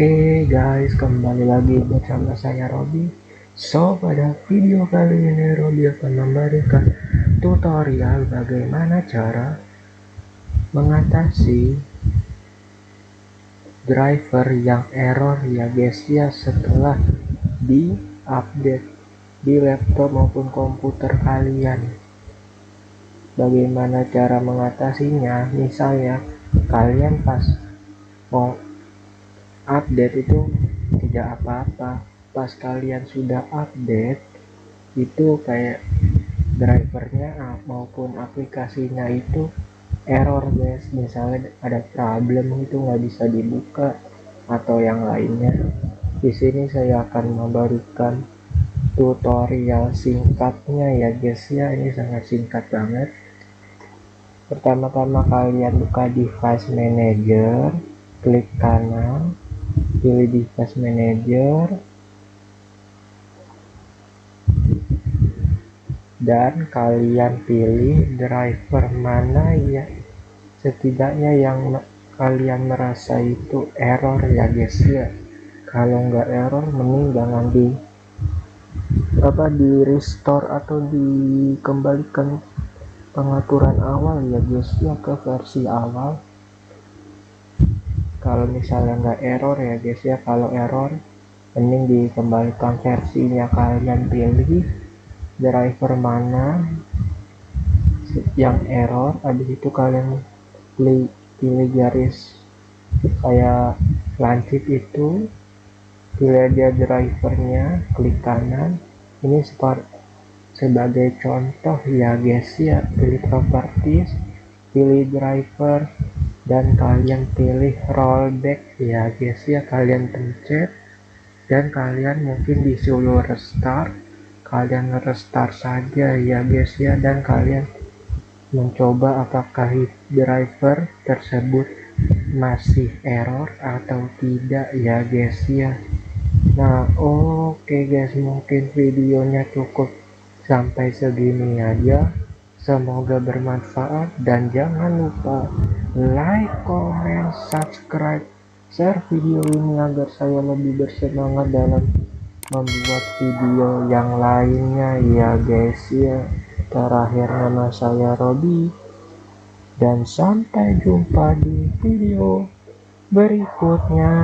Oke guys, kembali lagi bersama saya Robi. So, pada video kali ini Robi akan memberikan tutorial bagaimana cara mengatasi driver yang error ya guys ya, setelah di update di laptop maupun komputer kalian. Bagaimana cara mengatasinya? Misalnya kalian pas mau update itu tidak apa-apa, pas kalian sudah update itu kayak drivernya maupun aplikasinya itu error guys, misalnya ada problem itu nggak bisa dibuka atau yang lainnya. Di sini saya akan memberikan tutorial singkatnya ya guys ya, ini sangat singkat banget. Pertama-tama kalian buka device manager, klik kanan, pilih device manager, dan kalian pilih driver mana ya setidaknya yang kalian merasa itu error ya guys ya. Kalau nggak error mending jangan di restore atau dikembalikan pengaturan awal ya guys ya, ke versi awal. Kalau misalnya nggak error ya guys ya, kalau error mending dikembalikan versinya. Kalian pilih driver mana yang error, habis itu kalian pilih garis kayak lancip itu, pilih aja drivernya, klik kanan. Ini sebagai contoh ya guys ya, pilih properties, pilih driver, dan kalian pilih rollback ya guys ya, kalian pencet dan kalian mungkin disuruh restart. Kalian restart saja ya guys ya, dan kalian mencoba apakah driver tersebut masih error atau tidak ya guys ya. Nah oke guys, mungkin videonya cukup sampai segini aja. Semoga bermanfaat dan jangan lupa like, comment, subscribe, share video ini agar saya lebih bersemangat dalam membuat video yang lainnya ya guys ya. Terakhir, nama saya Robi dan sampai jumpa di video berikutnya.